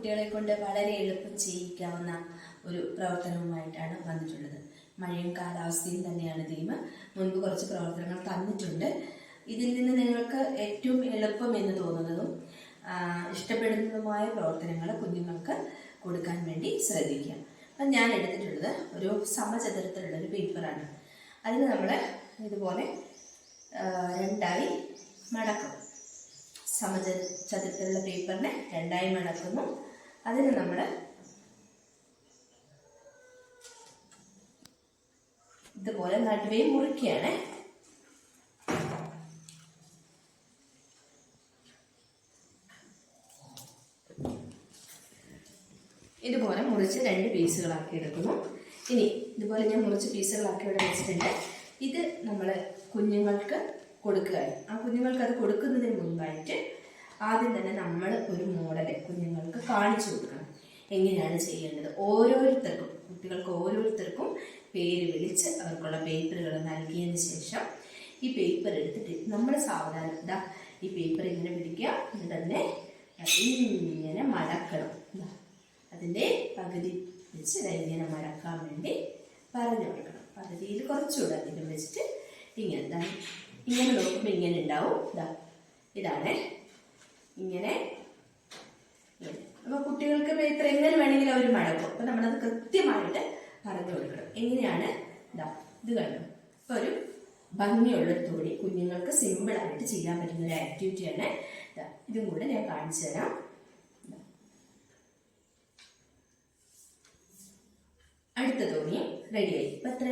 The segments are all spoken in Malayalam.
കുട്ടികളെ കൊണ്ട് വളരെ എളുപ്പം ചെയ്യിക്കാവുന്ന ഒരു പ്രവർത്തനവുമായിട്ടാണ് വന്നിട്ടുള്ളത്. മഴയും കാലാവസ്ഥയും തന്നെയാണ് തീം. മുൻപ് കുറച്ച് പ്രവർത്തനങ്ങൾ തന്നിട്ടുണ്ട്. ഇതിൽ നിന്ന് നിങ്ങൾക്ക് ഏറ്റവും എളുപ്പം എന്ന് തോന്നുന്നതും ഇഷ്ടപ്പെടുന്നതുമായ പ്രവർത്തനങ്ങൾ കുഞ്ഞുങ്ങൾക്ക് കൊടുക്കാൻ വേണ്ടി ശ്രദ്ധിക്കുക. അപ്പം ഞാൻ എടുത്തിട്ടുള്ളത് ഒരു സമചതുരത്തിലുള്ളൊരു പേപ്പറാണ്. അതിന് നമ്മൾ ഇതുപോലെ രണ്ടായി മടക്കും. സമചതുരത്തിലുള്ള പേപ്പറിനെ രണ്ടായി മടക്കുന്നു. അതിന് നമ്മൾ ഇതുപോലെ നടുവേ മുറിക്കുകയാണ്. ഇതുപോലെ മുറിച്ച് രണ്ട് പീസുകളാക്കി എടുക്കുന്നു. ഇനി ഇതുപോലെ ഞാൻ മുറിച്ച് പീസുകളാക്കി ഇവിടെ വെച്ചിട്ടുണ്ട്. ഇത് നമ്മൾ കുഞ്ഞുങ്ങൾക്ക് കൊടുക്കുകയാണ്. ആ കുഞ്ഞുങ്ങൾക്ക് അത് കൊടുക്കുന്നതിന് മുൻപായിട്ട് ആദ്യം തന്നെ നമ്മൾ ഒരു മോഡല് കുഞ്ഞുങ്ങൾക്ക് കാണിച്ചു കൊടുക്കണം. എങ്ങനെയാണ് ചെയ്യേണ്ടത്? ഓരോരുത്തർക്കും, കുട്ടികൾക്ക് ഓരോരുത്തർക്കും പേര് വിളിച്ച് അവർക്കുള്ള പേപ്പറുകൾ നൽകിയതിന് ശേഷം ഈ പേപ്പർ എടുത്തിട്ട് നമ്മൾ സാവധാനം ഇതാ ഈ പേപ്പർ ഇങ്ങനെ പിടിക്കുക. എന്നിട്ട് തന്നെ ഇങ്ങനെ മടക്കണം. അതിൻ്റെ പകുതി വെച്ച് ഇങ്ങനെ മടക്കാൻ വേണ്ടി പറഞ്ഞു കൊടുക്കണം. പകുതിയിൽ കുറച്ചുകൂടെ അധികം വെച്ചിട്ട് ഇങ്ങനെ നോക്കുമ്പോൾ ഇങ്ങനെ ഉണ്ടാവും. ഇതാണ് ഇങ്ങനെ. അപ്പോൾ കുട്ടികൾക്ക് പേപ്പർ എങ്ങനെ വേണമെങ്കിലും അവർ മടക്കും. അപ്പോൾ നമ്മളത് കൃത്യമായിട്ട് പറഞ്ഞു കൊടുക്കണം. എങ്ങനെയാണ് ഇത് കണ്ടു. അപ്പോൾ ഒരു ഭംഗിയുള്ളൊരു തോണി കുഞ്ഞുങ്ങൾക്ക് സിമ്പിളായിട്ട് ചെയ്യാൻ പറ്റുന്ന ഒരു ആക്ടിവിറ്റിയാണ്. ഇതും കൂടെ ഞാൻ കാണിച്ചു തരാം. അടുത്ത തോണി റെഡിയായി. ഇപ്പം എത്ര?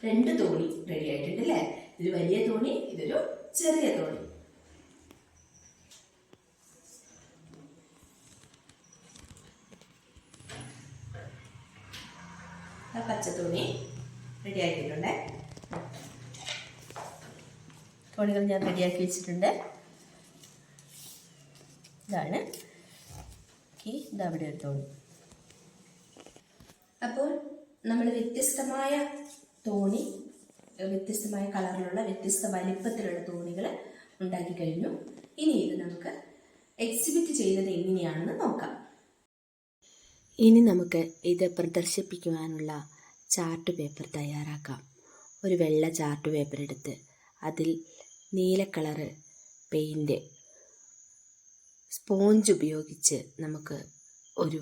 2 തോണി റെഡി ആയിട്ടുണ്ട് അല്ലേ? ഇതൊരു വലിയ തോണി, ഇതൊരു ചെറിയ തോണി. പച്ചത്തോണി റെഡി ആക്കിയിട്ടുണ്ട്. തോണികൾ ഞാൻ റെഡിയാക്കി വെച്ചിട്ടുണ്ട്. ഇതാണ് ഇതവിടെ ഒരു തോണി. അപ്പോൾ നമ്മൾ വ്യത്യസ്തമായ തോണി, വ്യത്യസ്തമായ കളറിലുള്ള വ്യത്യസ്ത വലിപ്പത്തിലുള്ള തോണികൾ ഉണ്ടാക്കി കഴിഞ്ഞു. ഇനി ഇത് നമുക്ക് എക്സിബിറ്റ് ചെയ്യുന്നത് എങ്ങനെയാണെന്ന് നോക്കാം. ഇനി നമുക്ക് ഇത് പ്രദർശിപ്പിക്കുവാനുള്ള ചാർട്ട് പേപ്പർ തയ്യാറാക്കാം. ഒരു വെള്ള ചാർട്ട് പേപ്പർ എടുത്ത് അതിൽ നീല കളറ് പെയിൻറ് സ്പോഞ്ച് ഉപയോഗിച്ച് നമുക്ക് ഒരു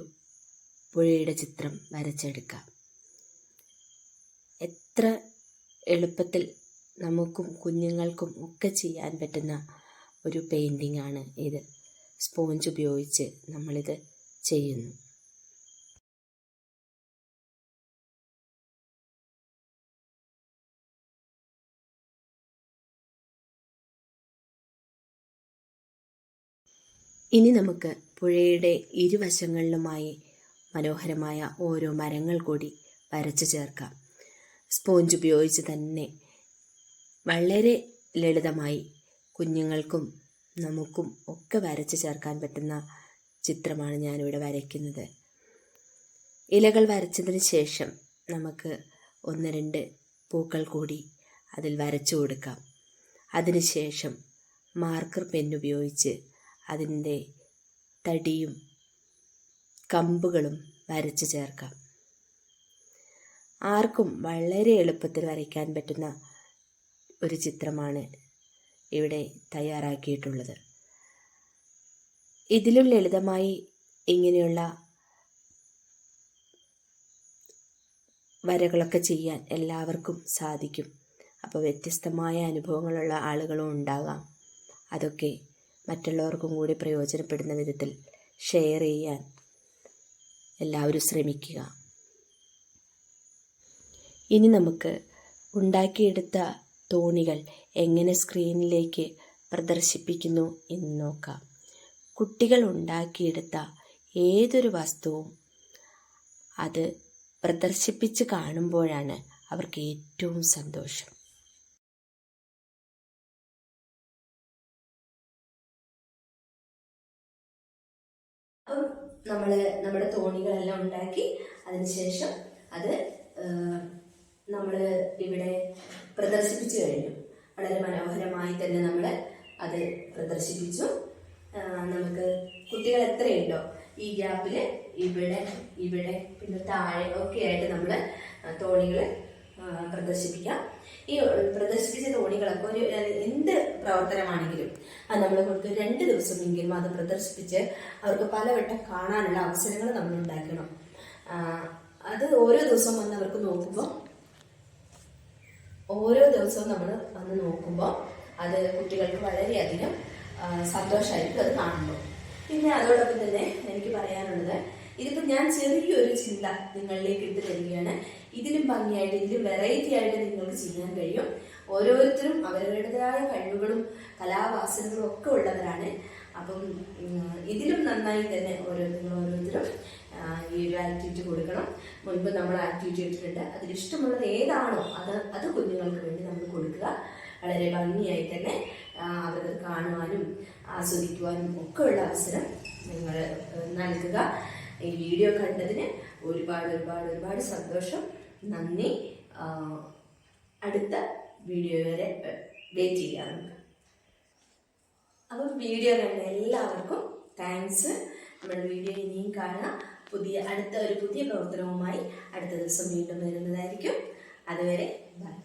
പുഴയുടെ ചിത്രം വരച്ചെടുക്കാം. എത്ര എളുപ്പത്തിൽ നമുക്കും കുഞ്ഞുങ്ങൾക്കും ഒക്കെ ചെയ്യാൻ പറ്റുന്ന ഒരു പെയിൻറ്റിംഗ് ആണ് ഇത്. സ്പോഞ്ച് ഉപയോഗിച്ച് നമ്മളിത് ചെയ്യുന്നു. ഇനി നമുക്ക് പുഴയുടെ ഇരുവശങ്ങളിലുമായി മനോഹരമായ ഓരോ മരങ്ങൾ കൂടി വരച്ചു ചേർക്കാം. സ്പോഞ്ച് ഉപയോഗിച്ച് തന്നെ വളരെ ലളിതമായി കുഞ്ഞുങ്ങൾക്കും നമുക്കും ഒക്കെ വരച്ചു ചേർക്കാൻ പറ്റുന്ന ചിത്രമാണ് ഞാനിവിടെ വരയ്ക്കുന്നത്. ഇലകൾ വരച്ചതിന് ശേഷം നമുക്ക് 1-2 പൂക്കൾ കൂടി അതിൽ വരച്ചു കൊടുക്കാം. അതിനുശേഷം മാർക്കർ പെന്നുപയോഗിച്ച് അതിൻ്റെ തടിയും കമ്പുകളും വരച്ചു ചേർക്കാം. ആർക്കും വളരെ എളുപ്പത്തിൽ വരയ്ക്കാൻ പറ്റുന്ന ഒരു ചിത്രമാണ് ഇവിടെ തയ്യാറാക്കിയിട്ടുള്ളത്. ഇതിലും ലളിതമായി ഇങ്ങനെയുള്ള വരകളൊക്കെ ചെയ്യാൻ എല്ലാവർക്കും സാധിക്കും. അപ്പോൾ വ്യത്യസ്തമായ അനുഭവങ്ങളുള്ള ആളുകളും ഉണ്ടാകാം. അതൊക്കെ മറ്റുള്ളവർക്കും കൂടി പ്രയോജനപ്പെടുന്ന വിധത്തിൽ ഷെയർ ചെയ്യാൻ എല്ലാവരും ശ്രമിക്കുക. ഇനി നമുക്ക് ഉണ്ടാക്കിയെടുത്ത തോണികൾ എങ്ങനെ സ്ക്രീനിലേക്ക് പ്രദർശിപ്പിക്കുന്നു എന്ന് നോക്കാം. കുട്ടികൾ ഉണ്ടാക്കിയെടുത്ത ഏതൊരു വസ്തുവും അത് പ്രദർശിപ്പിച്ച് കാണുമ്പോഴാണ് അവർക്ക് ഏറ്റവും സന്തോഷം. അപ്പം നമ്മുടെ തോണികളെല്ലാം ഉണ്ടാക്കി അതിനുശേഷം അത് നമ്മൾ ഇവിടെ പ്രദർശിപ്പിച്ചു കഴിഞ്ഞു. വളരെ മനോഹരമായി തന്നെ നമ്മൾ അത് പ്രദർശിപ്പിച്ചു. നമുക്ക് കുട്ടികൾ എത്രയുണ്ടോ ഈ ഗ്യാപ്പിൽ ഇവിടെ ഇവിടെ പിന്നെ താഴെ ഒക്കെ ആയിട്ട് നമ്മൾ തോണികൾ പ്രദർശിപ്പിക്കാം. ഈ പ്രദർശിപ്പിച്ച തോണികളൊക്കെ ഒരു എന്ത് പ്രവർത്തനമാണെങ്കിലും അത് നമ്മൾ കൊടുത്ത് 2 ദിവസമെങ്കിലും അത് പ്രദർശിപ്പിച്ച് അവർക്ക് പലവട്ടം കാണാനുള്ള അവസരങ്ങൾ നമ്മൾ ഉണ്ടാക്കണം. അത് ഓരോ ദിവസവും വന്ന് അവർക്ക് നോക്കുമ്പോൾ ഓരോ ദിവസവും നമ്മൾ വന്ന് നോക്കുമ്പോൾ അത് കുട്ടികൾക്ക് വളരെയധികം സന്തോഷമായിരിക്കും അത് കാണുമ്പോൾ. പിന്നെ അതോടൊപ്പം തന്നെ എനിക്ക് പറയാനുള്ളത്, ഇതിപ്പോൾ ഞാൻ ചെറിയൊരു ചിന്ത നിങ്ങളിലേക്ക് ഇട്ട് തരികയാണ്. ഇതിലും ഭംഗിയായിട്ട് ഇതിലും വെറൈറ്റി ആയിട്ട് നിങ്ങൾക്ക് ചെയ്യാൻ കഴിയും. ഓരോരുത്തരും അവരവരുടേതായ കഴിവുകളും കലാവാസനകളും ഒക്കെ ഉള്ളവരാണ്. അപ്പം ഇതിലും നന്നായി തന്നെ ഓരോരുത്തരും ഈ ഒരു ആക്ടിവിറ്റി കൊടുക്കണം. മുൻപ് നമ്മൾ ആക്ടിവിറ്റി ഇട്ടിട്ടുണ്ട്. അതിലിഷ്ടമുള്ളത് ഏതാണോ അത് കുഞ്ഞുങ്ങൾക്ക് വേണ്ടി നമ്മൾ കൊടുക്കുക. വളരെ ഭംഗിയായി തന്നെ അവർക്ക് കാണുവാനും ആസ്വദിക്കുവാനും ഒക്കെ ഉള്ള അവസരം നിങ്ങൾ നൽകുക. ഈ വീഡിയോ കണ്ടതിന് ഒരുപാട് സന്തോഷം, നന്ദി. അടുത്ത വീഡിയോ വരെ വെയിറ്റ് ചെയ്യാം. അപ്പം വീഡിയോ കണ്ട എല്ലാവർക്കും താങ്ക്സ്. നമ്മുടെ വീഡിയോ ഇനിയും കാണാം. അടുത്ത ഒരു പുതിയ പ്രവർത്തനവുമായി അടുത്ത ദിവസം വീണ്ടും വരുന്നതായിരിക്കും. അതുവരെ ബൈ.